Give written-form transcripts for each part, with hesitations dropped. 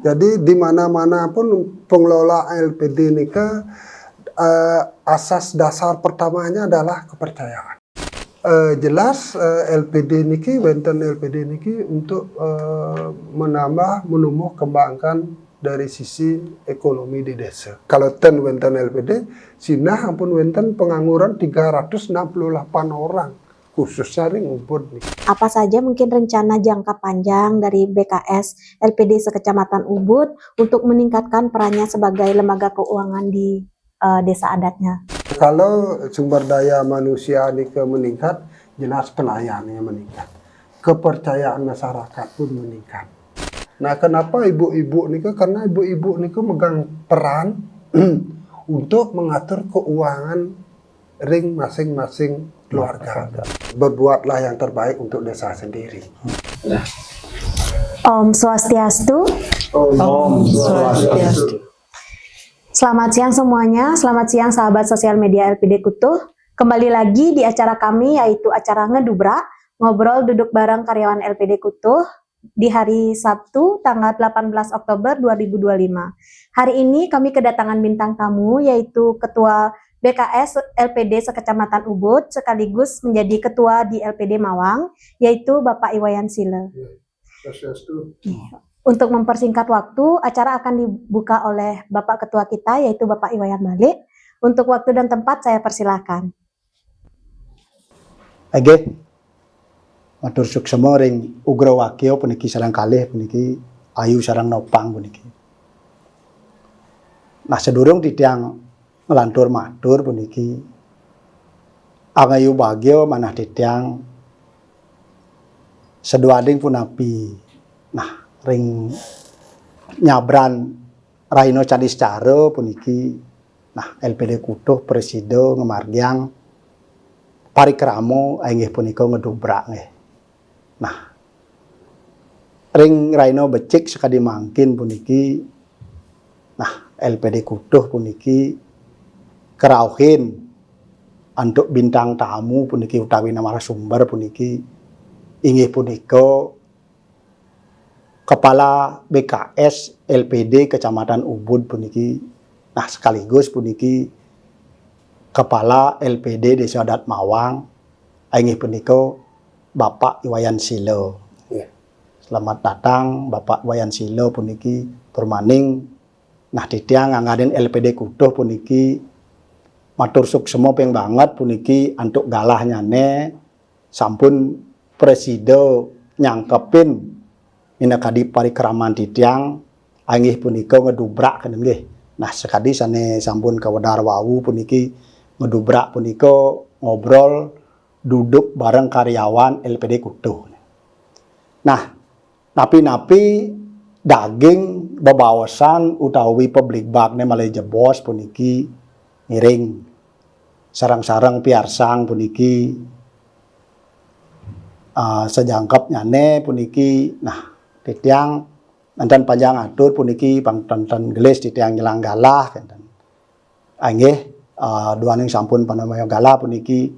Jadi di mana-mana pun pengelola LPD ini asas dasar pertamanya adalah kepercayaan. Jelas LPD niki, wenten LPD niki untuk menumbuh kembangkan dari sisi ekonomi di desa. Kalau ten wenten LPD, sinah ampun wenten pengangguran 368 orang. Khususnya ring Ubud nih. Apa saja mungkin rencana jangka panjang dari BKS LPD sekecamatan Ubud untuk meningkatkan perannya sebagai lembaga keuangan di desa adatnya? Kalau sumber daya manusia ini meningkat, jelas pelayanannya meningkat. Kepercayaan masyarakat pun meningkat. Nah, kenapa ibu-ibu nih? Karena ibu-ibu nih megang peran untuk mengatur keuangan ring masing-masing keluarga. Berbuatlah yang terbaik untuk desa sendiri. Om Swastiastu. Om Swastiastu. Selamat siang semuanya, selamat siang sahabat sosial media LPD Kutuh. Kembali lagi di acara kami, yaitu acara Ngedubrak, ngobrol duduk bareng karyawan LPD Kutuh di hari Sabtu tanggal 18 Oktober 2025. Hari ini kami kedatangan bintang tamu, yaitu Ketua BKS LPD sekecamatan Ubud sekaligus menjadi ketua di LPD Mawang, yaitu Bapak Iwayan Sile. Untuk mempersingkat waktu, acara akan dibuka oleh Bapak Ketua kita, yaitu Bapak Iwayan Malik. Untuk waktu dan tempat saya persilahkan. Oke, matur suksema ring Ugra Wakyo puniki sareng kalih puniki ayu sareng nopang puniki. Nah sedurung titiang ngelantur matur puniki angayu bagyo manah titiang seduading punapi. Nah ring nyabran Raino Candis Caro puniki nah LPD Kutuh Presido ngemargiang parikramo inggih punika ngedubrak nggih. Nah ring Raino becik sekadi mangkin puniki nah LPD Kutuh puniki kerauhin untuk bintang tamu puniki utawi narasumber puniki inggih punika Kepala BKS LPD Kecamatan Ubud puniki nah sekaligus puniki Kepala LPD Desa Adat Mawang inggih punika Bapak Iwayan Sile. Selamat datang Bapak Iwayan Sile puniki permaning nah titiang nganggadin LPD Kutuh puniki matur suksema ping banget puniki antuk galah nyane sampun Presido nyangkepin minakadi parikraman titiang inggih punika ngedubrak kan nggih. Nah sekadi sane sampun kawedar wau puniki ngedubrak punika ngobrol duduk bareng karyawan LPD Kutuh. Nah napi-napi daging bebawasan utawi publik bakne malih jebos puniki miring sarang-sarang piarsang puniki sejangkep nyane puniki nah titiang nanten panjang atur puniki pangtonton gelis titiang nyelang galah kanten inggih duaning sampun panamaya galah puniki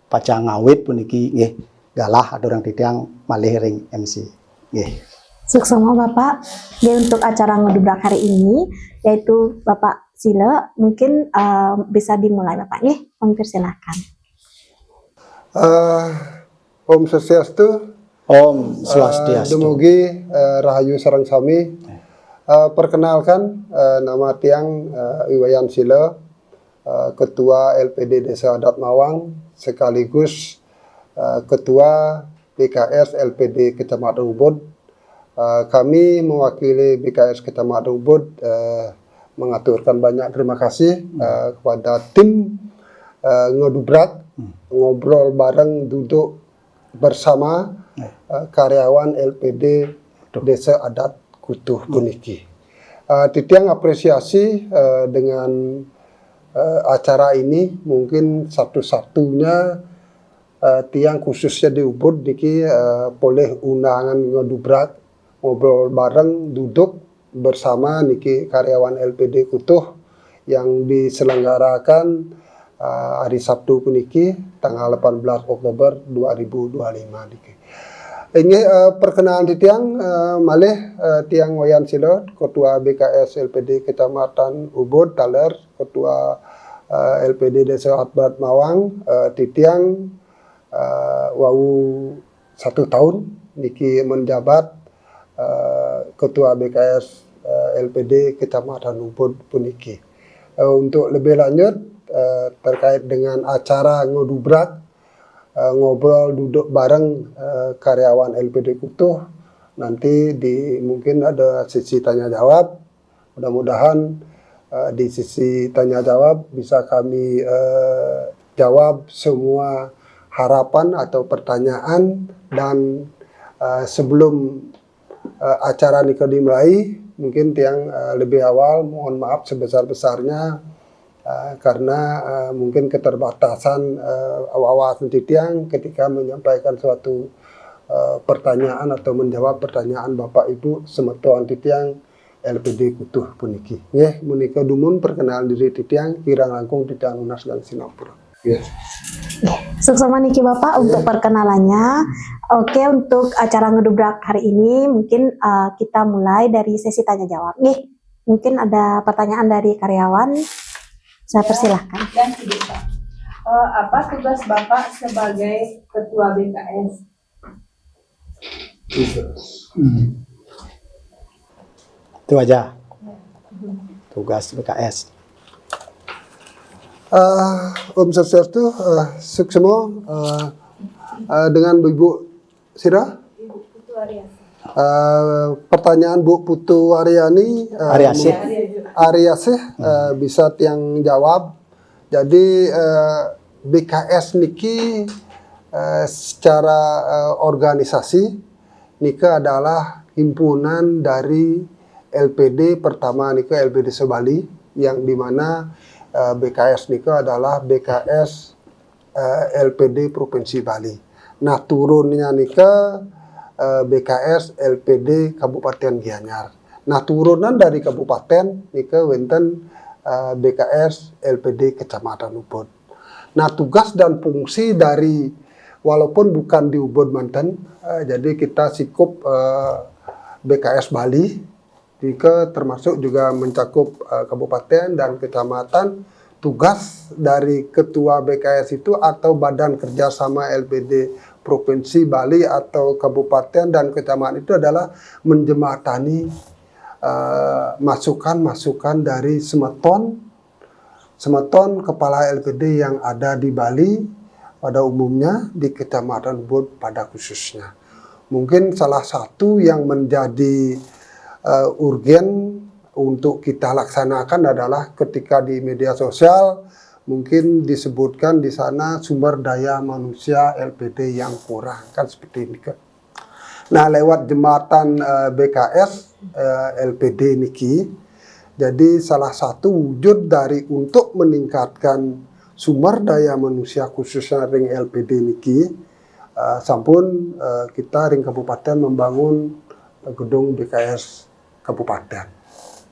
pacang ngawit puniki nggih galah aturang titiang malih ring MC nggih. Suksema Bapak, dan untuk acara ngedubrak hari ini, yaitu Bapak Sile, mungkin bisa dimulai Bapak nih, mempersilahkan. Om Swastiastu. Om Swastiastu. Dumugi rahayu sareng sami. Perkenalkan nama tiang Iwayan Sile, Ketua LPD Desa Adat Mawang, sekaligus Ketua BKS LPD Kecamatan Ubud. Kami mewakili BKS Kecamatan Ubud mengaturkan banyak terima kasih kepada tim ngedubrak, ngobrol bareng, duduk bersama karyawan LPD Desa Adat Kutuh puniki. Titiang apresiasi dengan acara ini, mungkin satu-satunya tiang khususnya di Ubud niki boleh undangan ngedubrak, ngobrol bareng, duduk bersama niki karyawan LPD Kutuh yang diselenggarakan hari Sabtu puniki tanggal 18 Oktober 2025 niki. Ini perkenalan di tiang malih tiang Wayan Silot, Ketua BKS LPD Kecamatan Ubud Taler, Ketua LPD Desa Atbat Mawang, titiang wau 1 tahun niki menjabat Ketua BKS LPD Kecamatan Ubud puniki. Untuk lebih lanjut terkait dengan acara ngedubrak ngobrol duduk bareng karyawan LPD Kutuh, nanti mungkin ada sesi tanya jawab. Mudah-mudahan di sisi tanya jawab bisa kami jawab semua harapan atau pertanyaan, dan sebelum acara ini dimulai mungkin tiang lebih awal mohon maaf sebesar-besarnya karena mungkin keterbatasan wawasan tiang ketika menyampaikan suatu pertanyaan atau menjawab pertanyaan Bapak Ibu semeton titiang LPD Kutuh puniki. Nggih, menika dumun perkenalan diri titiang kirang langkung titiang Unas dan Singapura. Nggih. Suksema niki Bapak untuk perkenalannya. Oke, untuk acara ngedubrak hari ini mungkin kita mulai dari sesi tanya jawab. Nih, mungkin ada pertanyaan dari karyawan. Saya persilahkan. Dan Pak, apa tugas Bapak sebagai Ketua BKS? Itu aja tugas BKS. Om Swastiastu, suksema dengan Ibu Sira. Ibu Putu Aryani. Pertanyaan Bu Putu Aryani, Aryasih bisa tiang jawab. Jadi BKS niki secara organisasi nika adalah himpunan dari LPD pertama nika LPD Sebali, yang dimana BKS nika adalah BKS LPD Provinsi Bali. Nah turunnya nika BKS LPD Kabupaten Gianyar. Nah turunan dari kabupaten nika wenten BKS LPD Kecamatan Ubud. Nah tugas dan fungsi dari walaupun bukan di Ubud Banten, jadi kita sikup BKS Bali, nika termasuk juga mencakup kabupaten dan kecamatan. Tugas dari ketua BKS itu atau badan kerjasama LPD Provinsi Bali atau kabupaten dan kecamatan itu adalah menjembatani masukan-masukan dari semeton kepala LPD yang ada di Bali pada umumnya, di Kecamatan Ubud pada khususnya. Mungkin salah satu yang menjadi urgen untuk kita laksanakan adalah ketika di media sosial mungkin disebutkan di sana sumber daya manusia LPD yang kurang, kan seperti ini kan. Nah lewat jembatan BKS LPD niki, jadi salah satu wujud dari untuk meningkatkan sumber daya manusia khususnya ring LPD niki, sampun kita ring kabupaten membangun gedung BKS kabupaten.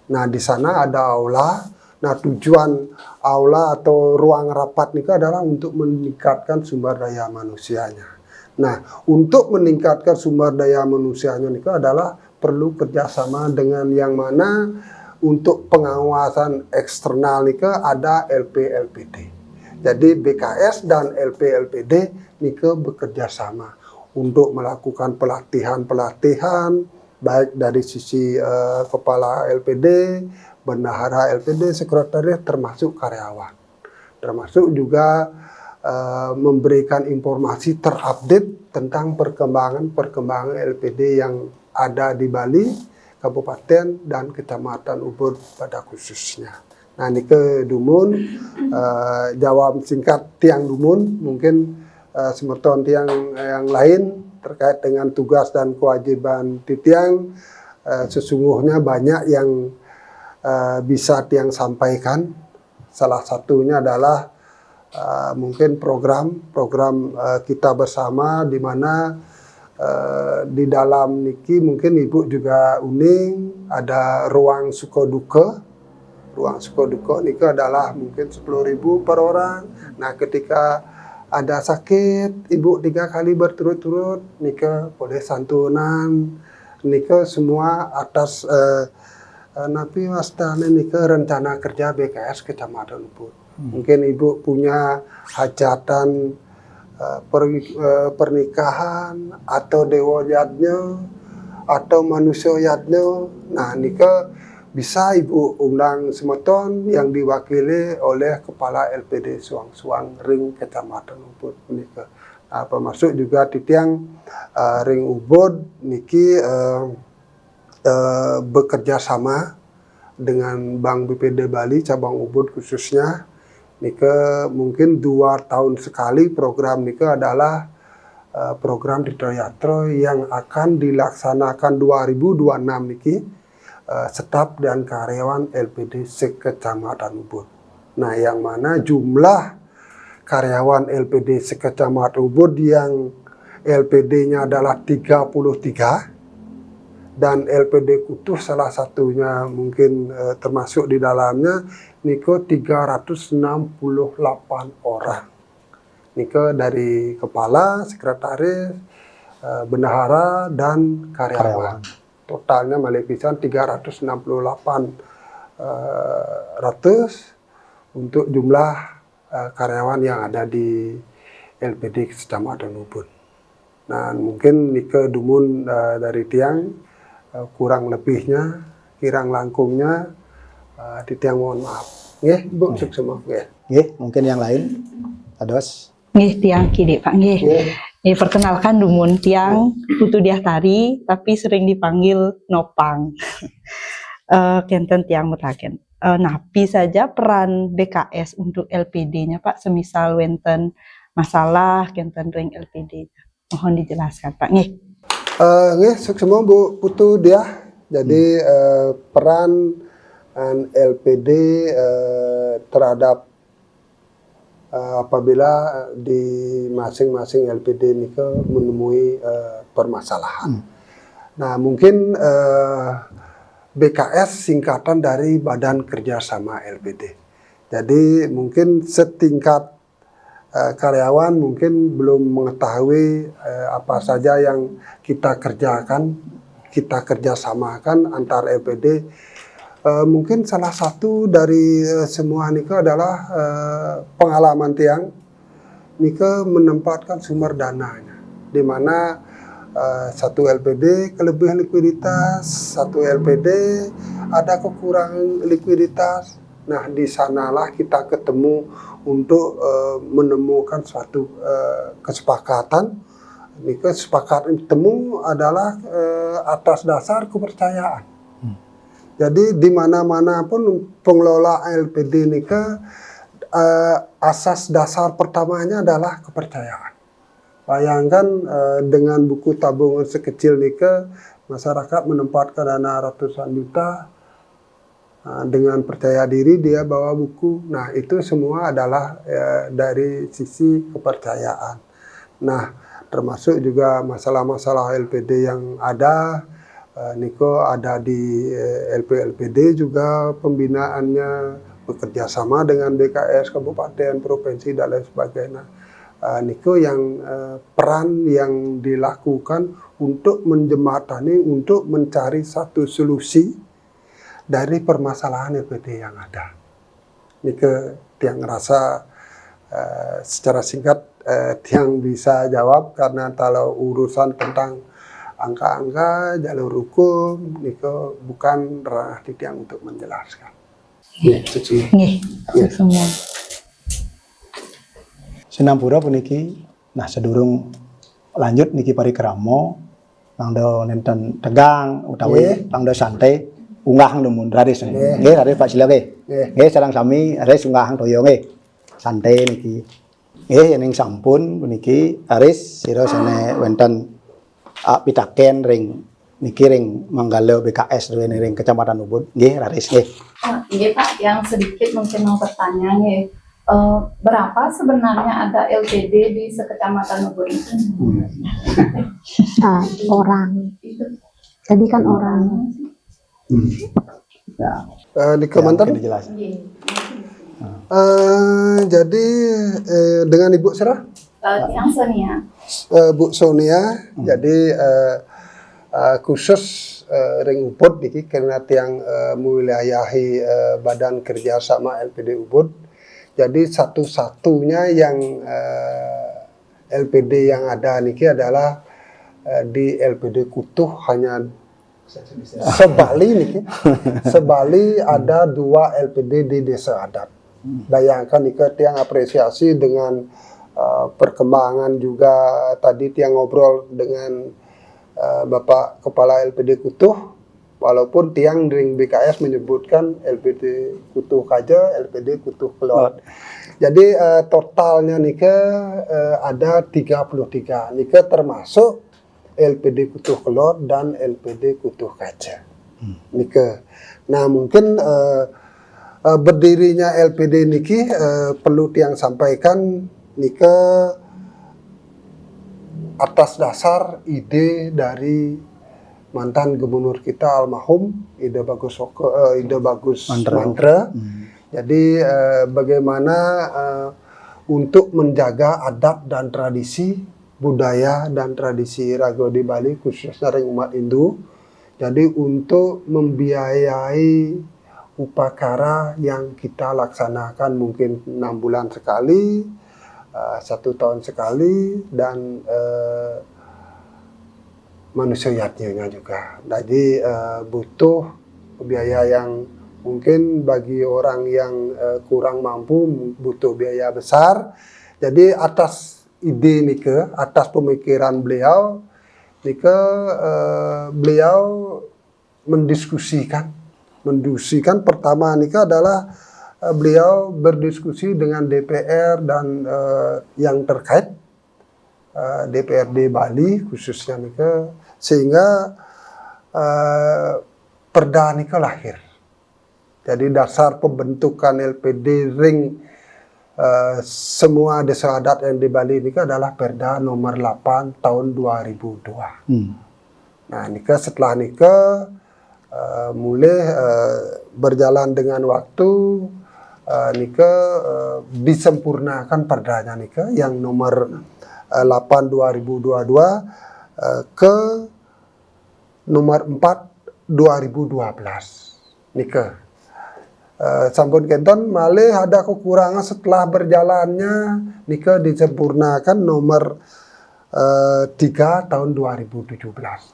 Nah di sana ada aula. Nah tujuan aula atau ruang rapat ini adalah untuk meningkatkan sumber daya manusianya. Nah untuk meningkatkan sumber daya manusianya ini adalah perlu kerjasama dengan yang mana untuk pengawasan eksternal ini ada LP-LPD. Jadi BKS dan LP-LPD ini bekerja sama untuk melakukan pelatihan-pelatihan baik dari sisi kepala LPD, bendahara LPD, sekretaris, termasuk karyawan. Termasuk juga memberikan informasi terupdate tentang perkembangan LPD yang ada di Bali, kabupaten, dan kecamatan Ubud pada khususnya. Nah ini ke Dumun, jawab singkat tiang Dumun, mungkin semeton tiang yang lain terkait dengan tugas dan kewajiban titiang, sesungguhnya banyak yang bisa tiang sampaikan. Salah satunya adalah mungkin program kita bersama, di mana di dalam niki mungkin Ibu juga uning ada ruang sukoduka. Ruang sukoduka niki adalah mungkin 10.000 per orang. Nah ketika ada sakit ibu 3 kali berturut-turut nika boleh santunan nika semua atas napi wastane nika rencana kerja BKS Kecamatan Ubud. Mungkin ibu punya hajatan pernikahan atau dewa yadnya atau manusia yadnya. Nah, nika bisa ibu undang semeton yang diwakili oleh Kepala LPD Suang-Suang Ring Kecamatan Ubud nika. Nah, termasuk juga titiang Ring Ubud niki bekerja sama dengan Bank BPD Bali cabang Ubud khususnya. Nika mungkin 2 tahun sekali program nika adalah program Dito Yatro yang akan dilaksanakan 2026 niki staf dan karyawan LPD sekecamatan Ubud. Nah, yang mana jumlah karyawan LPD sekecamatan Ubud yang LPD-nya adalah 33 dan LPD Kutuh salah satunya mungkin termasuk di dalamnya niko 368 orang. Niko dari kepala, sekretaris, bendahara dan karyawan. Totalnya malepisan 368 untuk jumlah karyawan yang ada di LPD Kecamatan Ubud. Nah, mungkin niko dumun dari tiang kurang lebihnya, kirang langkungnya, titiang mohon maaf. Nggih, Bu, semua. Nggih, mungkin yang lain. Ados. Nggih, tiang kide Pak nggih. Nggih, perkenalkan dumun tiang Putu Diahtari tapi sering dipanggil Nopang. Kenten tiang mutaken. Napi saja peran BKS untuk LPD-nya Pak, semisal wenten masalah kenten ring LPD. Mohon dijelaskan Pak nggih. Nggih, semua Bu Putu dia. Jadi peran LPD terhadap apabila di masing-masing LPD ini menemui permasalahan. Nah, mungkin BKS singkatan dari Badan Kerjasama LPD. Jadi mungkin setingkat karyawan mungkin belum mengetahui apa saja yang kita kerjakan, kita kerjasamakan antar LPD. Mungkin salah satu dari semua Nika adalah pengalaman tiang Nika menempatkan sumber dananya, di mana satu LPD kelebihan likuiditas, satu LPD ada kekurangan likuiditas. Nah, di sanalah kita ketemu untuk menemukan suatu kesepakatan. Ini kesepakatan temu adalah atas dasar kepercayaan. Jadi di mana-mana pun pengelola LPD ini asas dasar pertamanya adalah kepercayaan. Bayangkan dengan buku tabungan sekecil nika masyarakat menempatkan dana ratusan juta. Dengan percaya diri dia bawa buku. Nah, itu semua adalah dari sisi kepercayaan. Nah, termasuk juga masalah-masalah LPD yang ada. Niko ada di LPD juga pembinaannya bekerja sama dengan BKS kabupaten, provinsi dan lain sebagainya. Niko yang peran yang dilakukan untuk menjembatani, untuk mencari satu solusi dari permasalahan LPD yang ada. Niko tiang ngerasa secara singkat tiang bisa jawab, karena kalau urusan tentang angka-angka, jalur hukum, Niko bukan ranah tiang untuk menjelaskan. Nggih, semua. Sinampura puniki, nah sedurung lanjut niki parikramo, nangdo nenten tegang utawi nangdo santai, unggah numun raris. Nggih, raris Pak Sila nggih. Nggih, sareng sami raris unggah toyo nggih. Santai niki. Nggih, ning sampun puniki raris sira sene wonten pitaken ring niki ring Manggalo BKS ring Kecamatan Ubud. Nggih, raris nggih. Iya Pak, yang sedikit mungkin mau bertanya nih, berapa sebenarnya ada LPD di sekecamatan Ubud itu? Orang. Jadi kan orang. Ya. Di komentar? Dijelasin. Jadi dengan Ibu Serah, Tiang Sonia. Bu Sonia, jadi khusus ring Ubud niki karena tiang mewilayahi Badan Kerjasama LPD Ubud. Jadi satu-satunya yang LPD yang ada niki adalah di LPD Kutuh hanya sebali niki. Sebali ada 2 LPD di desa adat. Bayangkan niki tiang apresiasi dengan perkembangan juga tadi tiang ngobrol dengan Bapak Kepala LPD Kutuh, walaupun tiang ring BKS menyebutkan LPD Kutuh Kaja, LPD Kutuh Kelot. Jadi totalnya nika ada 33. Nika termasuk LPD Kutuh Kelot dan LPD Kutuh Kaja. Nika. Nah mungkin berdirinya LPD niki perlu tiang sampaikan nika atas dasar ide dari mantan gubernur kita almarhum Ide Bagus Mantra. Jadi bagaimana untuk menjaga adat dan tradisi budaya dan tradisi Rago di Bali khususnya ring umat Hindu. Jadi untuk membiayai upacara yang kita laksanakan mungkin 6 bulan sekali, 1 tahun sekali, dan manusiatnya juga. Jadi butuh biaya yang mungkin bagi orang yang kurang mampu butuh biaya besar. Jadi atas ide nika, atas pemikiran beliau, nika beliau mendiskusikan pertama nika adalah beliau berdiskusi dengan DPR dan yang terkait DPRD Bali khususnya nika, sehingga perda nika lahir. Jadi dasar pembentukan LPD ring semua desa adat yang di Bali nika adalah Perda nomor 8 tahun 2002. Nah nika setelah nika mulai berjalan dengan waktu, nika disempurnakan perdanya nika yang nomor 8 2022 ke nomor 4 2012 nika. Sampun kenton malih ada kekurangan setelah berjalannya nika disempurnakan nomor 3 tahun 2017.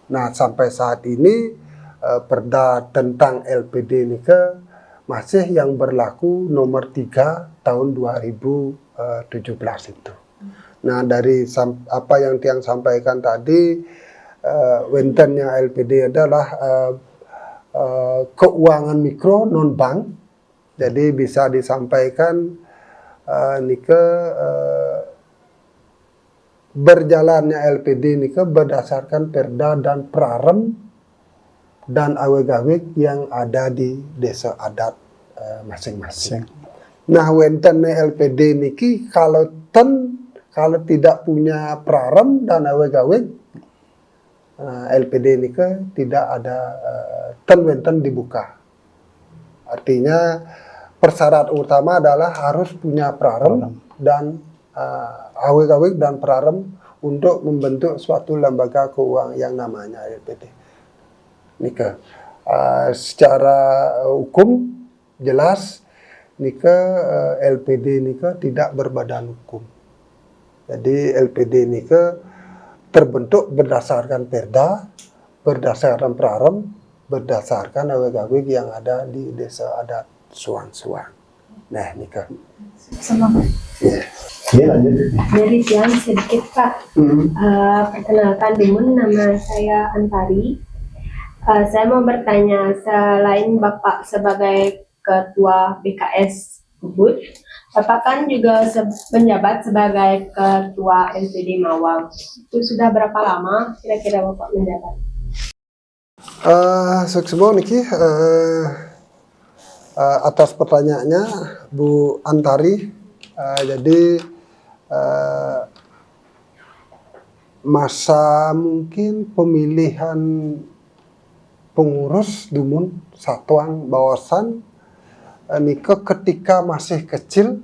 Nah sampai saat ini perda tentang LPD nika masih yang berlaku nomor 3 tahun 2017 itu. Nah dari apa yang tiang sampaikan tadi, wentennya LPD adalah keuangan mikro non bank. Jadi bisa disampaikan nika berjalannya LPD nika berdasarkan perda dan prarem dan aweg-aweg yang ada di desa adat masing-masing. Nah wentennya LPD niki kalau tidak punya prarem dan aweg-aweg, LPD nika tidak ada wenten dibuka. Artinya persyarat utama adalah harus punya prarem dan aweg-aweg dan prarem untuk membentuk suatu lembaga keuangan yang namanya LPD. Nika secara hukum jelas nika LPD nika tidak berbadan hukum. Jadi LPD nika terbentuk berdasarkan perda, berdasarkan prarem, berdasarkan aweg-aweg yang ada di desa adat Suang-Suang. Nah, nika. Dari tiang sedikit Pak. Perkenalkan dulu, nama saya Antari. Saya mau bertanya, selain Bapak sebagai Ketua BKS Ubud, Bapak kan juga menjabat sebagai Ketua LPD Mawang. Itu sudah berapa lama kira-kira Bapak menjabat? Seksebo niki atas pertanyaannya Bu Antari. Jadi masa mungkin pemilihan pengurus Dumun Satuang Bawasan Nika ketika masih kecil,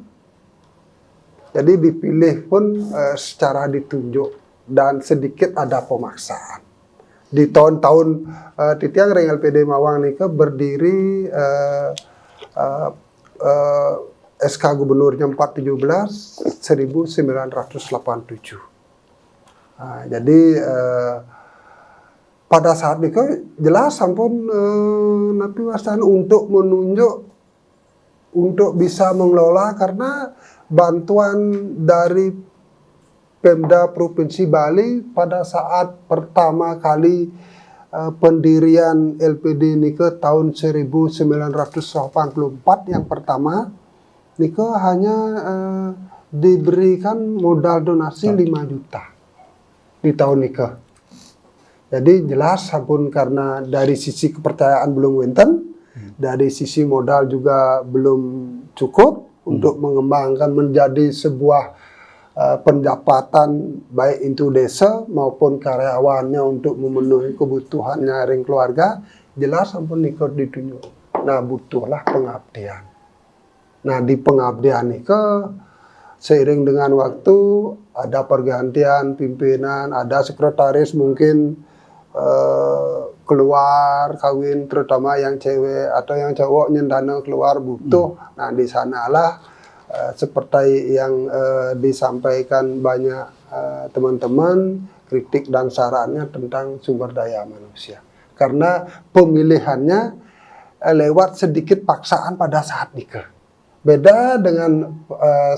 jadi dipilih pun secara ditunjuk dan sedikit ada pemaksaan. Di tahun-tahun titiang ring LPD Mawang nika berdiri SK Gubernurnya 417 1987. Jadi pada saat itu jelas sampun napi wastan untuk menunjuk untuk bisa mengelola, karena bantuan dari Pemda Provinsi Bali pada saat pertama kali pendirian LPD Nike tahun 1984 yang pertama Nike hanya diberikan modal donasi 5 juta di tahun Nike. Jadi jelas sampun karena dari sisi kepercayaan belum wenten, dari sisi modal juga belum cukup untuk mengembangkan menjadi sebuah pendapatan baik itu desa maupun karyawannya untuk memenuhi kebutuhannya ring keluarga, jelas sampun ikut ditunjuk. Nah, butuhlah pengabdian. Nah, di pengabdian itu seiring dengan waktu ada pergantian pimpinan, ada sekretaris mungkin keluar kawin, terutama yang cewek atau yang cowok nyendana keluar butuh. Nah, di sanalah seperti yang disampaikan banyak teman-teman kritik dan sarannya tentang sumber daya manusia. Karena pemilihannya lewat sedikit paksaan pada saat nikah. Beda dengan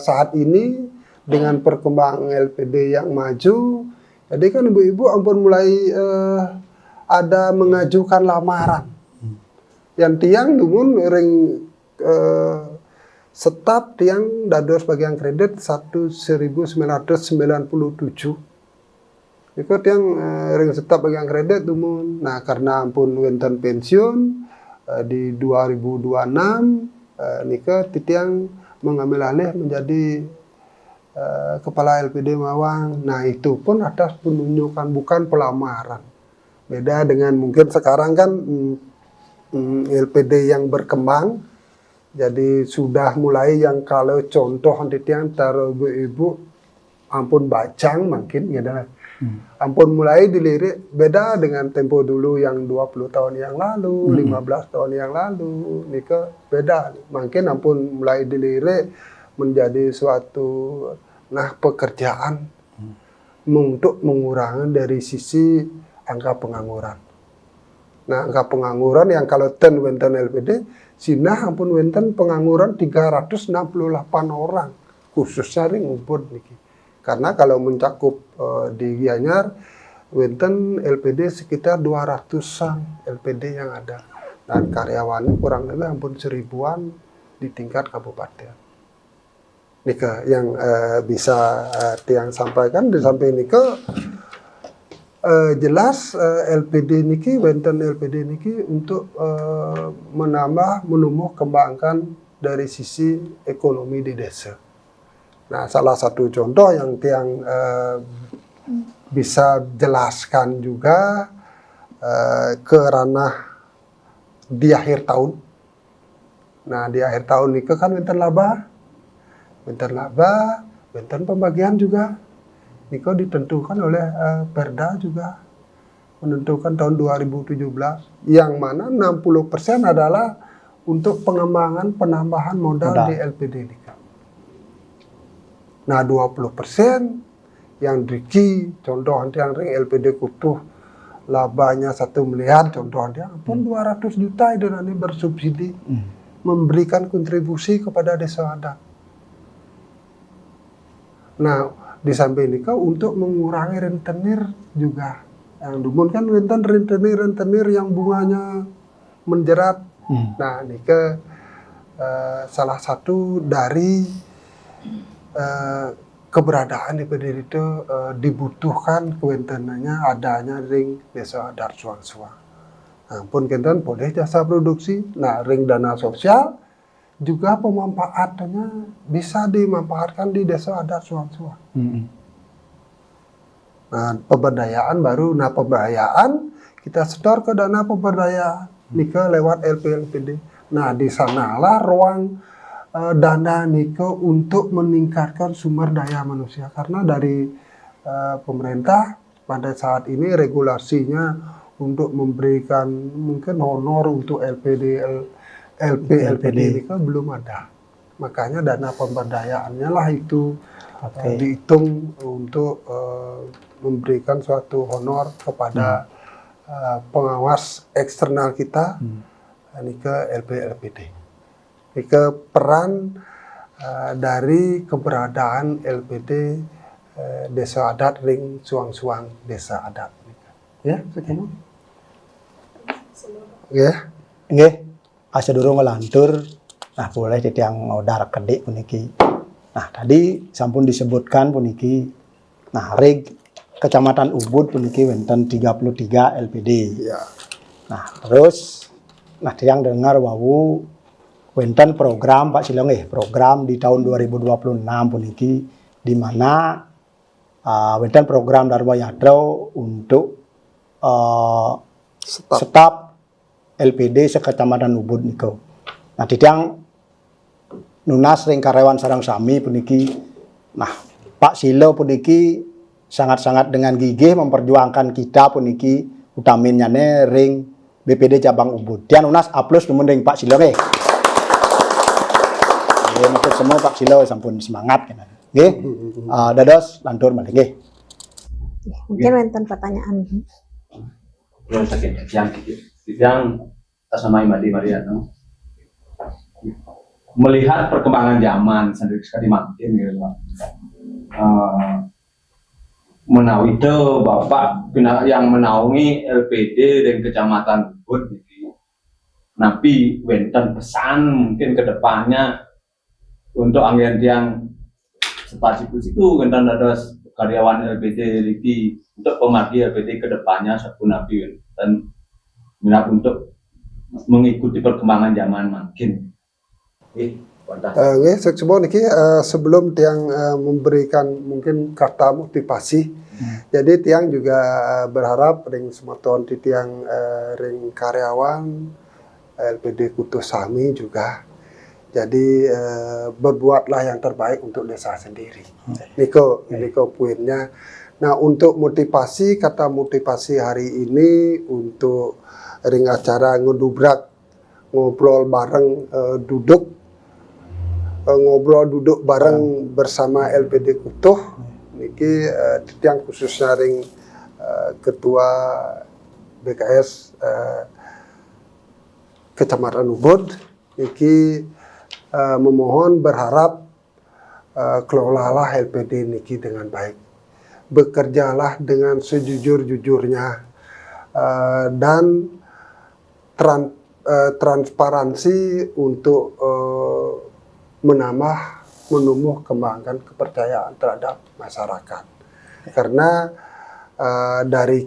saat ini dengan perkembangan LPD yang maju. Jadi kan ibu-ibu ampun mulai ada mengajukan lamaran. Yang tiang dumun ring setap tiang dados bagian kredit 1997. Itu tiang ring setap bagian kredit dumun. Nah, karena ampun wenten pensiun di 2026 nika titiang mengambil alih menjadi kepala LPD Mawang. Nah, itu pun atas penunjukan, bukan pelamaran. Beda dengan mungkin sekarang kan LPD yang berkembang, jadi sudah mulai yang kalau contoh nanti yang taruh ibu ampun bacang mungkin gitu lah. Ampun mulai dilirik, beda dengan tempo dulu yang 20 tahun yang lalu, 15 tahun yang lalu, nika beda. Mungkin ampun mulai dilirik menjadi suatu pekerjaan untuk mengurangi dari sisi angka pengangguran. Nah, angka pengangguran yang kalau ten wenten LPD, sinah ampun wenten pengangguran 368 orang, khususnya ring ubud niki. Karena kalau mencakup di Gianyar, wenten LPD sekitar 200-an LPD yang ada. Dan karyawannya kurang lebih ampun 1000-an di tingkat kabupaten. Nika yang bisa tiang sampaikan di samping nika jelas LPD niki wenten LPD niki untuk menumbuh kembangkan dari sisi ekonomi di desa. Nah, salah satu contoh yang tiang bisa jelaskan juga ke ranah di akhir tahun. Nah, di akhir tahun niki kan wenten laba. Benten pembagian juga Niko ditentukan oleh Perda juga menentukan tahun 2017 yang mana 60% adalah untuk pengembangan penambahan modal di LPD Niko. Nah, 20% yang Driki contoh yang ring LPD Kutuh labanya 1 miliar contoh dia pun 200 juta itu nanti bersubsidi memberikan kontribusi kepada desa adat. Nah, di samping ini untuk mengurangi rentenir juga. Yang dumun kan rentenir yang bunganya menjerat. Nah, ini salah satu dari keberadaan LPD itu dibutuhkan kewentenannya adanya ring desa adat suang-suang. Nah, pun kenten boleh jasa produksi. Nah, ring dana sosial juga pemanfaatannya bisa dimanfaatkan di desa adat suang-suang. Nah, pemberdayaan baru. Nah, pemberdayaan kita setor ke dana pemberdayaan nika lewat LPD. Nah, di sanalah ruang dana nike untuk meningkatkan sumber daya manusia, karena dari pemerintah pada saat ini regulasinya untuk memberikan mungkin honor untuk LPD nike belum ada. Makanya dana pemberdayaannya lah itu dihitung untuk memberikan suatu honor kepada pengawas eksternal kita, ini ke LPD. Ini ke peran dari keberadaan LPD Desa Adat Ring Suang-Suang Desa Adat. Ya, sekian. Ya. Nggih, asa durung ngelantur. Nah, boleh titiang ngodar kedik puniki. Nah, tadi sampun disebutkan puniki. Nah, ring Kecamatan Ubud puniki wonten 33 LPD. Ya. Nah, terus tiang dengar wau wonten program Pak Silong program di tahun 2026 puniki di mana wonten program Dharma Yadro untuk staf LPD sekecamatan Ubud niku. Nah, titiang nunas ring karyawan sareng sami puniki. Nah, Pak Silo puniki sangat-sangat dengan gigih memperjuangkan kita puniki utaminnya ring BPD cabang Ubud. Tian unas aplaus numun ring Pak Silo nggih. Nggih, matur semua Pak Silo sampun semangat kan. Nggih. Dados lantur malih nggih. Mungkin wonten pertanyaan. Belum sakit yang atas nama Imadi Mariano. Melihat perkembangan zaman sendiri sekali makin gitu Pak. Menawi itu Bapak yang menaungi LPD dan Kecamatan Ubud gitu. Nabi wenten pesan mungkin ke depannya untuk anggaran yang spasikus wenten dados karyawan LPD iki untuk pemargi LPD ke depannya sepun Nabi dan minat untuk mengikuti perkembangan zaman makin. Semua niki sebelum tiang memberikan mungkin kata motivasi, jadi tiang juga berharap ring semeton di tiang ring karyawan LPD Kutu Sami juga. Jadi berbuatlah yang terbaik untuk desa sendiri. Niko poinnya. Nah, untuk motivasi, kata motivasi hari ini untuk ring acara ngedubrak ngobrol bareng duduk bareng bersama LPD Kutuh niki yang khususnya ring ketua BKS Kecamatan Ubud niki memohon berharap kelolalah LPD niki dengan baik, bekerjalah dengan sejujur-jujurnya dan transparansi untuk menumbuh kembangkan kepercayaan terhadap masyarakat. Karena dari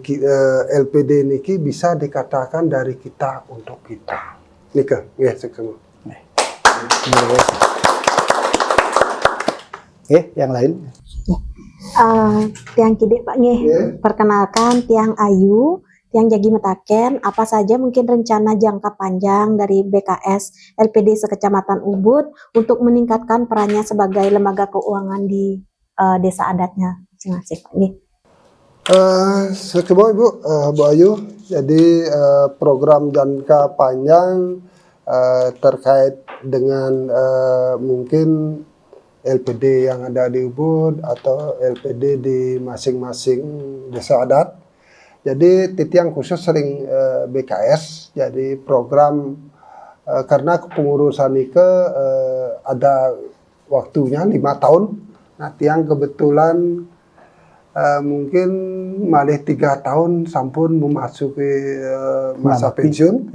LPD niki bisa dikatakan dari kita untuk kita. Nika, nggih semua. Yang lain. Tiang Kidek Pak nggih. Perkenalkan Tiang Ayu. Yang Jagi Metaken, apa saja mungkin rencana jangka panjang dari BKS LPD sekecamatan Ubud untuk meningkatkan perannya sebagai lembaga keuangan di desa adatnya masing-masing, Pak? Semua Ibu, Bu Ayu, jadi program jangka panjang terkait dengan mungkin LPD yang ada di Ubud atau LPD di masing-masing desa adat. Jadi titiang khusus sering BKS, jadi program karena kepengurusan itu ada waktunya 5 tahun. Nah, tiang kebetulan mungkin malih 3 tahun sampun memasuki masa pensiun.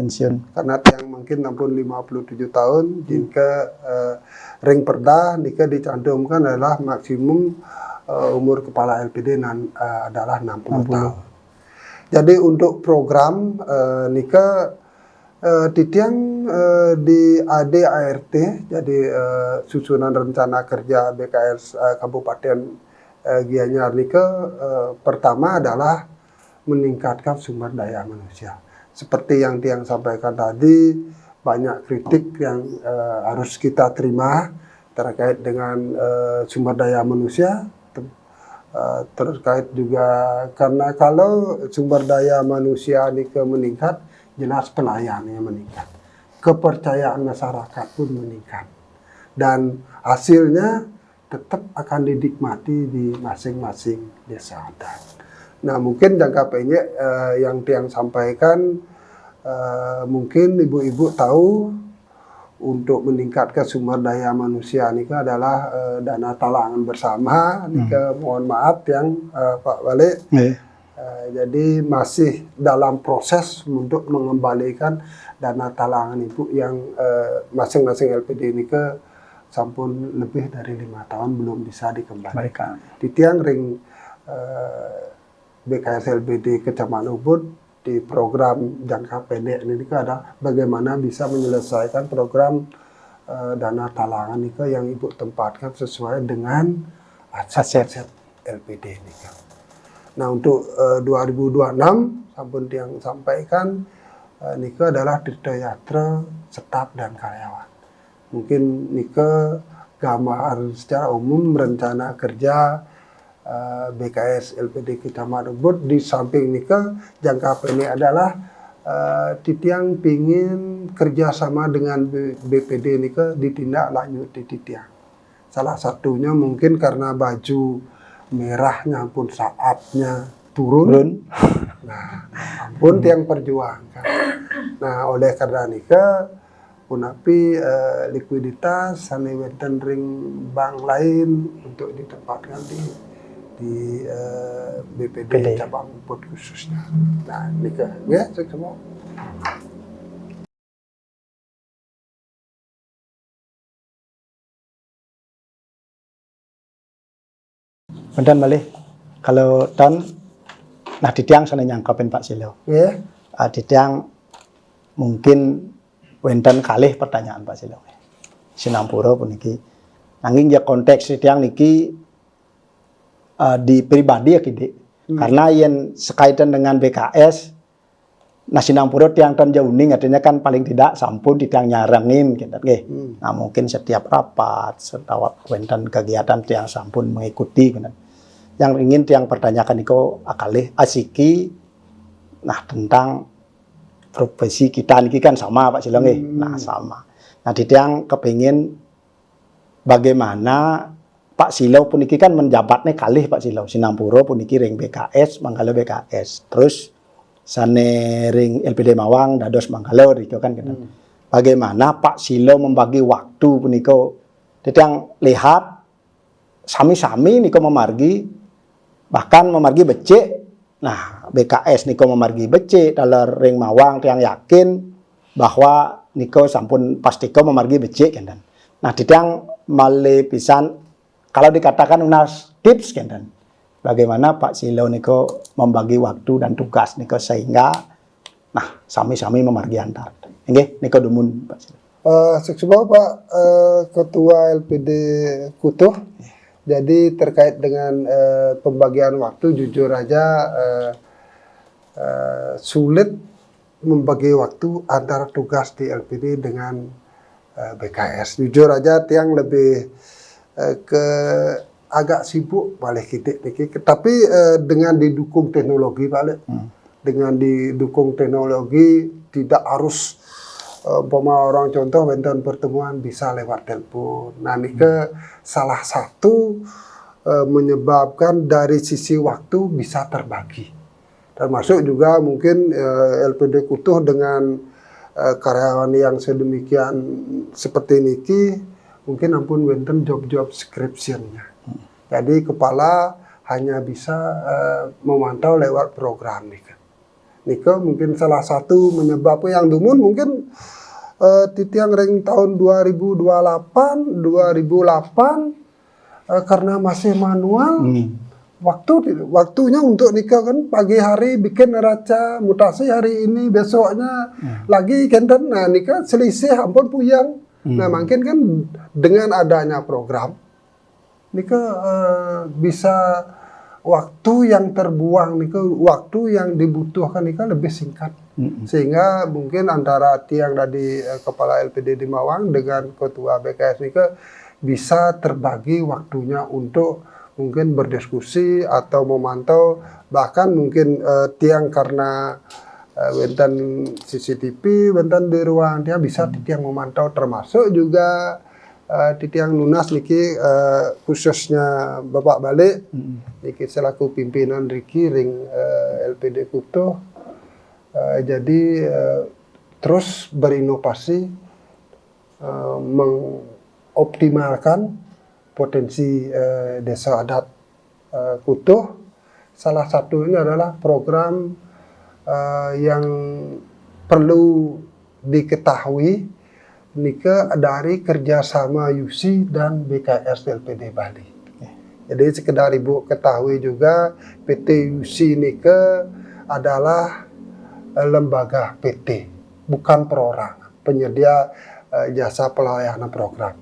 Karena tiang mungkin sampun 57 tahun, jika ring perda nika dicantumkan adalah maksimum umur kepala LPD adalah 60 tahun. Jadi untuk program nika titiang di ADART, jadi susunan rencana kerja BKS Kabupaten Gianyar nika pertama adalah meningkatkan sumber daya manusia. Seperti yang tiang sampaikan tadi, banyak kritik yang harus kita terima terkait dengan sumber daya manusia, terkait juga karena kalau sumber daya manusia ini meningkat, jelas pelayanannya meningkat, kepercayaan masyarakat pun meningkat, dan hasilnya tetap akan dinikmati di masing-masing desa adat. Nah, mungkin jangka pendek yang Tiang sampaikan, mungkin ibu-ibu tahu untuk meningkatkan sumber daya manusia ini adalah dana talangan bersama. Mohon maaf yang Pak Wali, jadi masih dalam proses untuk mengembalikan dana talangan ibu yang masing-masing LPD ini sampun lebih dari 5 tahun belum bisa dikembalikan. Di Tiang ring BKS LPD Kecamatan Ubud di program jangka pendek ini ada bagaimana bisa menyelesaikan program dana talangan ini yang ibu tempatkan sesuai dengan aset LPD ini. Nah, untuk 2026 sampun yang sampaikan ini adalah Dirto Yatra, staf dan karyawan. Mungkin Nike gambar secara umum rencana kerja BKS LPD Kecamatan Ubud. Di samping Nike jangka pendek adalah Titiang pingin kerjasama dengan BPD Nike ditindaklanjut di Titiang. Salah satunya mungkin karena baju merahnya pun saatnya turun. Nah, ampun Tiang perjuangkan. Nah, oleh karena Nike punapi likuiditas sane wenten ring bank lain untuk ditempatkan di BPD cabang Ubud khususnya. Nah, ini ya semua. Kemudian malih kalau nah di Tiang sana nyangkapin Pak Silo. Ya. Di Tiang mungkin wenten kalih pertanyaan Pak Silo. Sinampura puniki. Nanging ya konteks di Tiang niki di pribadi ya Kide. Karena yang sekaitan dengan BKS nah Sinampura Tiang tan jauning artinya kan paling tidak sampun di Tiang nyarangin gitu nggih. Nah, mungkin setiap rapat, setiap wenten kegiatan Tiang sampun mengikuti gitu. Yang ingin Tiang pertanyakan itu akalih asiki nah tentang profesi kita niki kan sama Pak Silo nggih. Nah, sama. Nah, di Tiang kepingin bagaimana Pak Silo puniki kan menjabatnya kalih Pak Silo Sinampura puniki ring BKS Manggala BKS terus sane ring LPD Mawang dados Manggala itu kan gitu. Bagaimana Pak Silo membagi waktu puniko Tiang lihat sami-sami niko memargi bahkan memargi becik. Nah, BKS niko memargi becik dalam ring Mawang Tiang yakin bahwa niko sampun pastiko memargi becik kan. Nah, Tiang malih pisan kalau dikatakan unas tips kan, bagaimana Pak Silo niko membagi waktu dan tugas niko sehingga nah sami-sami memargi antar. Nggih, niko dumun Pak Silo. Seksubah Pak Ketua LPD Kutuh. Jadi terkait dengan pembagian waktu jujur aja sulit membagi waktu antara tugas di LPD dengan BKS. Jujur aja Tiang lebih agak sibuk balik kita tapi dengan didukung teknologi balik dengan didukung teknologi tidak harus orang contoh benton pertemuan bisa lewat telepon. Nah, ini salah satu menyebabkan dari sisi waktu bisa terbagi, termasuk juga mungkin LPD Kutuh dengan karyawan yang sedemikian seperti niki mungkin ampun wenten job-job description-nya. Jadi kepala hanya bisa memantau lewat program nih. Nika mungkin salah satu menyebab yang dumun mungkin Titiang ring tahun 2008 karena masih manual. Waktunya untuk nikah kan pagi hari bikin neraca mutasi hari ini besoknya lagi kenten. Nah, nikah selisih ampun puyang. Nah, mungkin kan dengan adanya program nikah bisa waktu yang terbuang nikah, waktu yang dibutuhkan nikah lebih singkat. Sehingga mungkin antara tiang dari kepala LPD di Mawang dengan ketua BKS ini bisa terbagi waktunya untuk mungkin berdiskusi atau memantau, bahkan mungkin tiang karena wenten CCTV, wenten di ruang dia bisa tiang memantau, termasuk juga tiang lunas niki khususnya Bapak Balik niki selaku pimpinan Riki ring LPD Kuto. Jadi terus berinovasi mengoptimalkan potensi desa adat Kuto. Salah satunya adalah program yang perlu diketahui nika dari kerjasama UC dan BKS LPD Bali. Jadi sekedar Ibu ketahui juga PT UC nika adalah lembaga PT, bukan perorangan, penyedia jasa pelayanan program.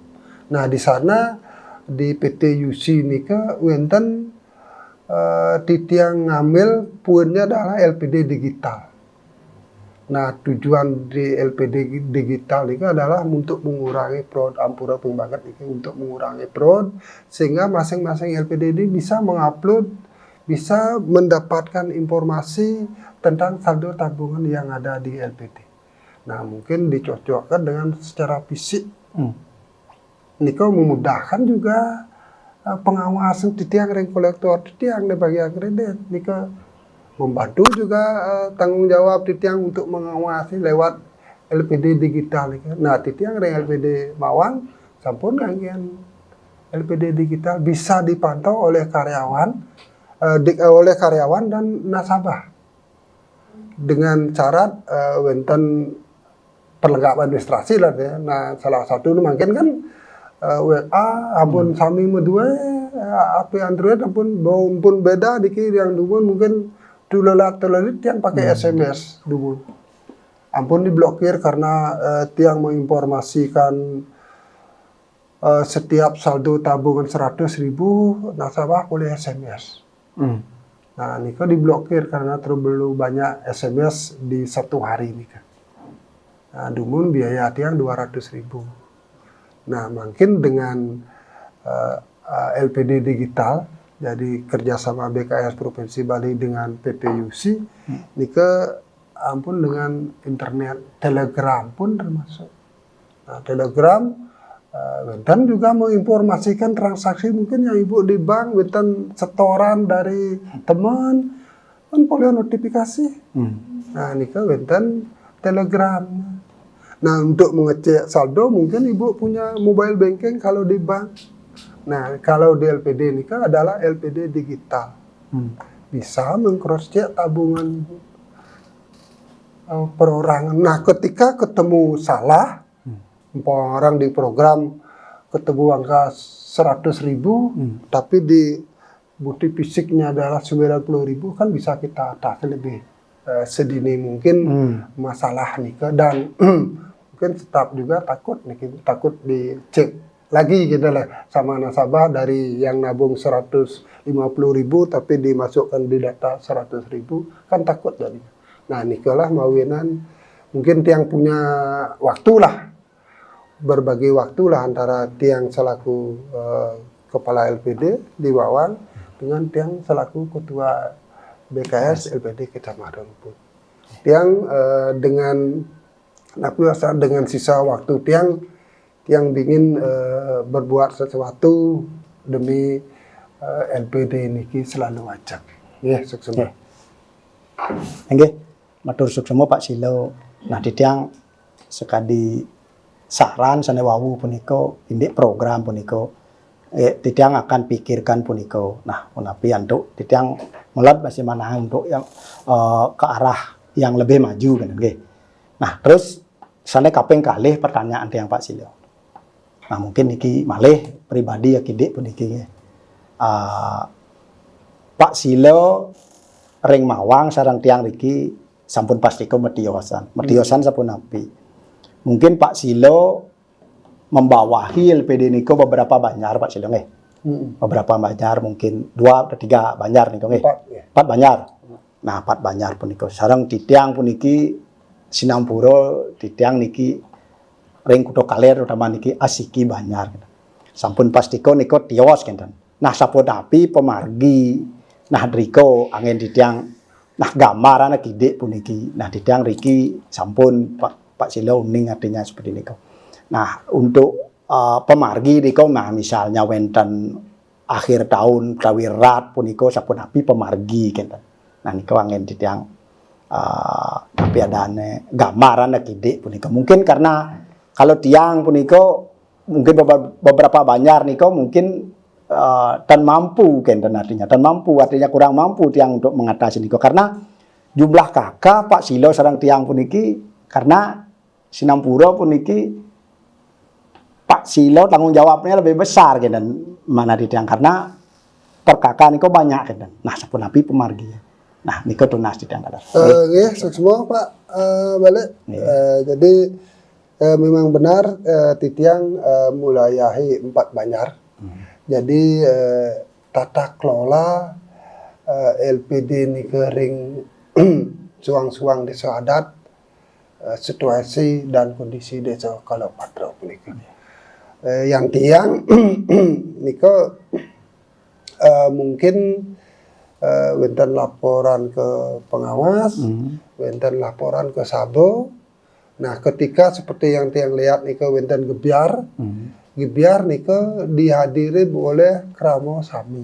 Nah di sana di PT UC nika wenten titiang ngambil puannya adalah LPD digital. Nah tujuan di LPD digital ini adalah untuk mengurangi fraud, ampura pembanget ini untuk mengurangi fraud, sehingga masing-masing LPD ini bisa mengupload, bisa mendapatkan informasi tentang saldo tabungan yang ada di LPD. Nah mungkin dicocokkan dengan secara fisik. Niko memudahkan juga pengawasan tiang ring kolektor tiang di bagian kredit. Niko membantu juga tanggung jawab tiang untuk mengawasi lewat LPD digital. Nah tiang ring LPD Mawang sampun bagian LPD digital bisa dipantau oleh karyawan dan nasabah dengan syarat wenten perlengkapan administrasi lah ya. Nah salah satu mungkin kan WA ampun sami medue HP Android ampun beda dikit yang dulu mungkin tulelat yang pakai SMS dulu ampun diblokir karena tiang menginformasikan setiap saldo tabungan 100.000 nasabah oleh SMS. Nah ini kan diblokir karena terlalu banyak SMS di satu hari ini kan. Nah dumun biaya tiang 200.000. Nah, mungkin dengan LPD digital, jadi kerjasama BKS Provinsi Bali dengan PT UC, ini ampun dengan internet, Telegram pun termasuk. Nah, Telegram, dan juga menginformasikan transaksi mungkin yang Ibu di bank, wenten setoran dari teman, kan boleh notifikasi. Nah, ini wenten Telegram. Nah untuk mengecek saldo mungkin Ibu punya mobile banking kalau di bank. Nah kalau di LPD ini kan adalah LPD digital. Bisa meng-cross check tabungan perorangan. Nah ketika ketemu salah, orang di program ketemu angka 100.000, tapi di bukti fisiknya adalah 90.000 kan bisa kita atasi lebih sedini mungkin masalah nih dan mungkin staf juga takut dicek lagi gitu lah sama nasabah dari yang nabung 150.000 tapi dimasukkan di data 100.000 kan takut jadi. Nah nikalah mawinan mungkin tiang punya waktu lah berbagi waktu lah antara tiang selaku kepala LPD di Wawang dengan tiang selaku ketua BKS LPD Kecamatan Ubud. Tiang dengan sisa waktu tiang ingin berbuat sesuatu demi LPD niki selalu ajak. Nggih, suksema. Nggih, matur suksema Pak Silo. Nah, tiang sekadi saran sanewawu punika indik program punika tiang akan pikirkan punika. Nah, menapi antuk tiang melat masih mana untuk yang ke arah yang lebih maju kan nggih. Nah, terus sana kaping kalih pertanyaan tiang Pak Silo. Nah, mungkin niki malih pribadi ya kidik puniki. Pak Silo ring Mawang sareng tiang riki sampun pastiko mediosan. Mediosan sampun napi. Mungkin Pak Silo membawahi LPD niko beberapa banjar Pak Silo nggih. Beberapa banjar mungkin 2 atau 3 banjar niko nggih. 4 banjar. Nah, 4 banjar puniko. Sareng titiang puniki Sinampura titiang niki ring kutha Kaler utama niki asiki Banjar. Sampun pastiko niko tios kinten. Nah sapunapi pemargi nah driko angin titiang nah gambaran kidik puniki. Nah titiang riki sampun Pak Silo uning artinya seperti niko. Nah untuk pemargi niko nah misalnya wenten akhir tahun Prawirat puniko sapunapi pemargi kinten. Nah niko angin titiang tapi adane gambaran kidik punika mungkin karena kalau tiang puniko mungkin beberapa Banjar niko mungkin dan mampu artinya kurang mampu tiang untuk mengatasi niko karena jumlah kakak Pak Silo sareng tiang puniki karena Sinampura puniki Pak Silo tanggung jawabnya lebih besar dan mana di tiang karena perkakak niko banyak nah sapunapi pemargi. Nah, niko tunas di tiang kadar. Nggih, semua Pak balik. Jadi memang benar titiang mulayahi 4 Banjar. Jadi tata kelola LPD niko ring suang-suang desa adat, situasi dan kondisi desa kalau patro niko. Yang tiang niko mungkin wenten laporan ke pengawas, wenten laporan ke Sabo. Nah, ketika seperti yang tiang lihat niko wenten gebiar, gebiar niko dihadiri oleh Kramo Sami.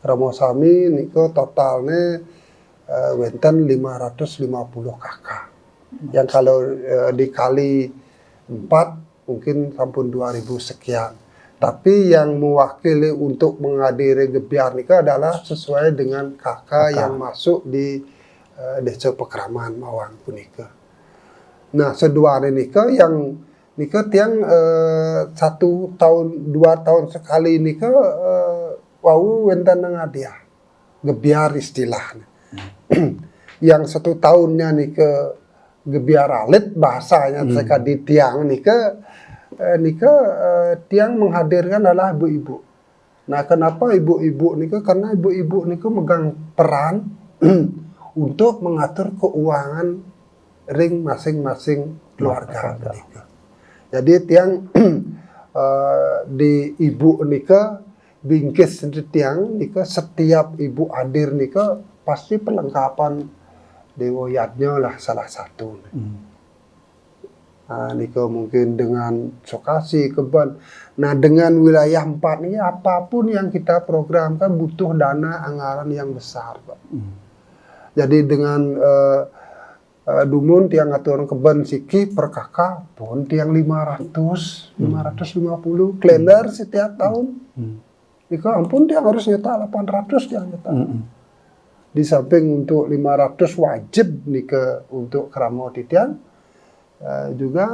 Kramo Sami niko totalnya wenten 550 kakak. Yang kalau dikali 4 mungkin sampun 2000 sekian. Tapi yang mewakili untuk menghadiri gebiar nikah adalah sesuai dengan kakak yang masuk di desa Pekraman Mawang punika. Nah, sedua nikah yang nikah tiang 1 tahun 2 tahun sekali nikah wau wenten ngadiah gebiar istilahnya. Yang 1 tahunnya nikah gebiar alit bahasanya sekali tiang nikah tiang menghadirkan adalah ibu-ibu. Nah, kenapa ibu-ibu nika? Karena ibu-ibu nika megang peran untuk mengatur keuangan ring masing-masing keluarga. Jadi tiang di ibu nika bingkis tiang nika setiap ibu hadir nika pasti perlengkapan dewoyatnya lah salah satu. Nah, niko mungkin dengan sokasi keban. Nah, dengan wilayah 4 ini apapun yang kita programkan butuh dana anggaran yang besar, Pak. Jadi dengan dumun tiang aturan keban siki per kakak pun tiang 550 kalender setiap tahun. Niko ampun tiang harus nyetak 800 tiang nyetak. Di samping untuk 500 wajib niko untuk Kramo titian. Juga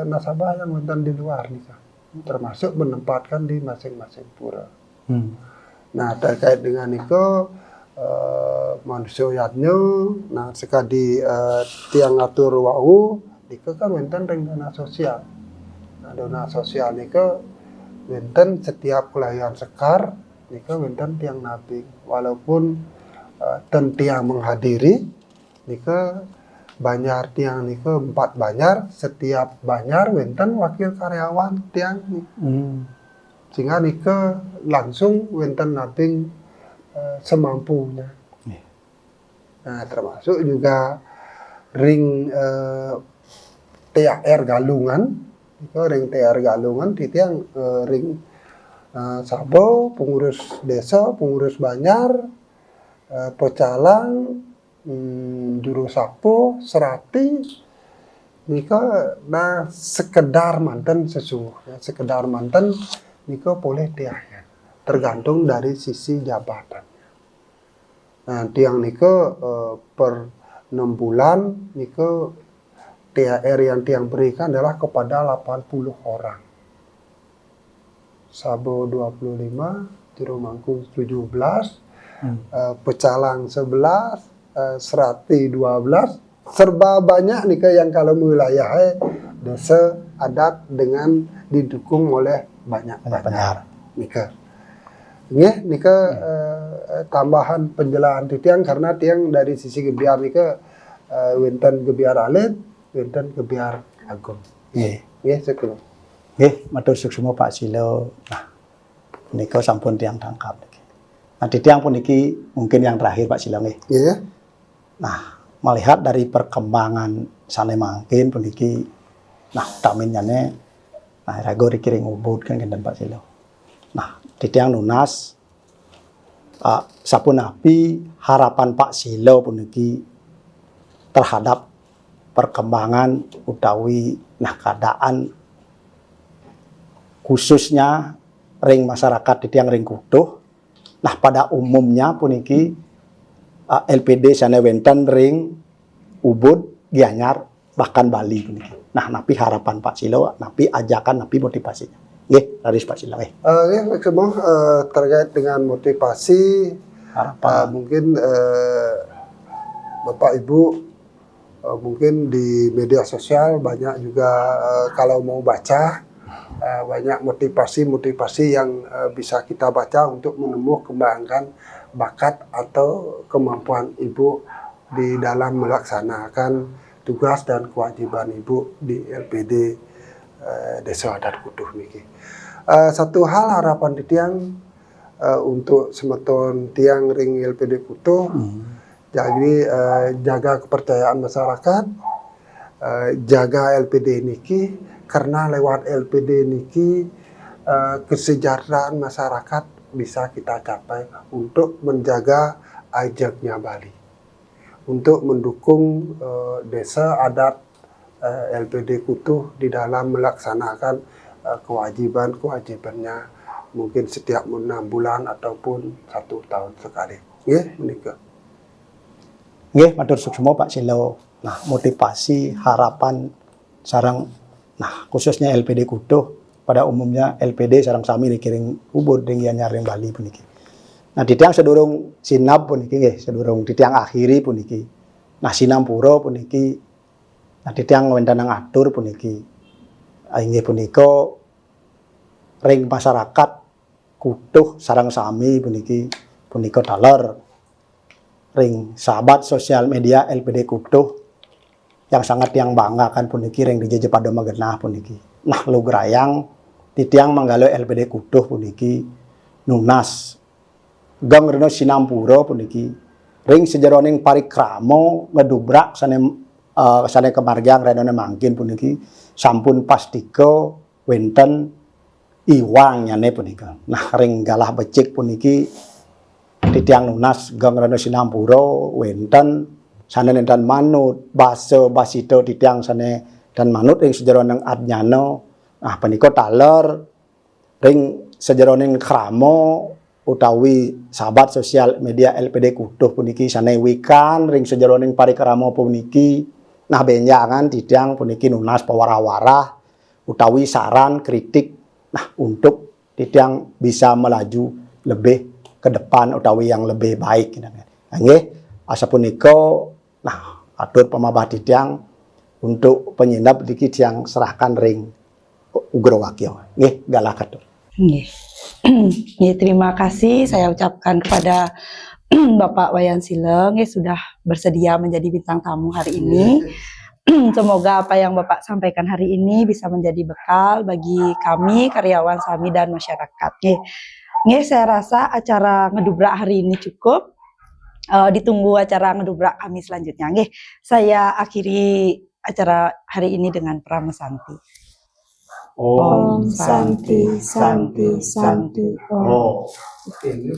nasabah yang wenten di luar nikah, termasuk menempatkan di masing-masing pura. Nah, terkait dengan itu manusianya, nah sekali tiang atur wau, nikah kan wenten ring dana sosial. Nah, dana sosial nikah wenten setiap kelahiran sekar, nikah wenten tiang nabi, walaupun tiang menghadiri, nikah Banjar tiang niko 4 Banjar, setiap Banjar wenten wakil karyawan tiang nih. Sehingga niko langsung wenten nabing semampunya. Nah, termasuk juga ring THR Galungan, niko ring THR Galungan tiang ring Sabo, pengurus desa, pengurus Banjar, pecalang, juru sapu, serati, nika nah sekedar mantan sesungguhnya, sekedar mantan nika boleh THR, tergantung dari sisi jabatan. Nah, tiang nika per 6 bulan nika THR yang tiang berikan adalah kepada 80 orang. Sabo 25, juru mangkung 17, pecalang 11, serati 12, serba banyak nika yang kalau wilayah desa adat dengan didukung oleh banyak Banjar nika. Nggih nika tambahan penjelasan tiang karena tiang dari sisi gebiar nika wenten gebiar alit, wonten kebiar agung. Nggih. Nggih sekula. Nggih, matur suksma Pak Silo. Nah, punika sampun tiang tangkap. Nah, di tiang puniki mungkin yang terakhir Pak Silo nggih. Nggih. Nah, melihat dari perkembangan sane mangkin puniki, nah taminane, nah rago dikiring ubud kan kenten Pak Silo. Nah, di tiang nunas, sapunapi harapan Pak Silo puniki terhadap perkembangan utawi nah keadaan khususnya ring masyarakat di tiang ring kutuh. Nah, pada umumnya puniki LPD sana wenten ring Ubud, Gianyar, bahkan Bali puniki. Nah, napi harapan Pak Silo, napi ajakan, napi motivasinya. Nggih, laris Pak Silo nggih. Nggih, semua terkait dengan motivasi Harapan. mungkin Bapak Ibu mungkin di media sosial banyak juga kalau mau baca banyak motivasi-motivasi yang bisa kita baca untuk menemukan kembangkan bakat atau kemampuan Ibu di dalam melaksanakan tugas dan kewajiban Ibu di LPD Desa Adat Kutuh niki. Satu hal harapan di tiang untuk semeton tiang ring LPD Kutuh, jadi jaga kepercayaan masyarakat, jaga LPD niki, karena lewat LPD niki kesejahteraan masyarakat bisa kita capai untuk menjaga ajaknya Bali, untuk mendukung desa adat LPD Kutuh di dalam melaksanakan kewajiban-kewajibannya mungkin setiap 6 bulan ataupun 1 tahun sekali. Nggih, menika. Nggih, matur suksma Pak Silo. Nah, motivasi, harapan sarang nah khususnya LPD Kutuh pada umumnya LPD sarang sami dikiring Ubud ring Gianyar ring Bali puniki. Nah, di tiang sedurung sinap puniki nggih, sedurung di tiang akhiri puniki. Nah, sinampura puniki. Nah, di tiang wendanang atur puniki. Inggih punika ring masyarakat Kutuh sarang sami puniki punika daler ring sahabat sosial media LPD Kutuh yang sangat yang banggakan puniki ring dijejeh pada magenah puniki. Nah, lugrayang titiang manggalo LPD Kutuh puniki nunas gang reno sinampura puniki ring sejeroning parikramo ngedubrak sane kemargyang renone mangkin puniki sampun pastiko wenten iwang nyane punika. Nah, ring galah becik puniki titiang nunas gang reno sinampura wenten sane dan manut baso basito titiang sane dan manut ring sejeroning adnyano. Nah, punika taler ring sejeroning kramo utawi sahabat sosial media LPD Kutuh puniki sane wikan ring sejeroning parikramo puniki. Nah, benjangan titiang puniki nunas pawarah-warah utawi saran kritik. Nah, untuk titiang bisa melaju lebih ke depan utawi yang lebih baik. Nggih, asa punika nah atur pamabah titiang untuk penyinap niki tiyang serahkan ring Ugrawakya. Nggih, galah katur. Nggih. Nggih, terima kasih saya ucapkan kepada Bapak Wayan Sileng sudah bersedia menjadi bintang tamu hari ini. Semoga apa yang Bapak sampaikan hari ini bisa menjadi bekal bagi kami, karyawan SAMI dan masyarakat. Nggih, saya rasa acara ngedubrak hari ini cukup. Ditunggu acara ngedubrak kami selanjutnya. Nggih, saya akhiri acara hari ini dengan pramesanti. Om Santi Santi Santi Om. Ini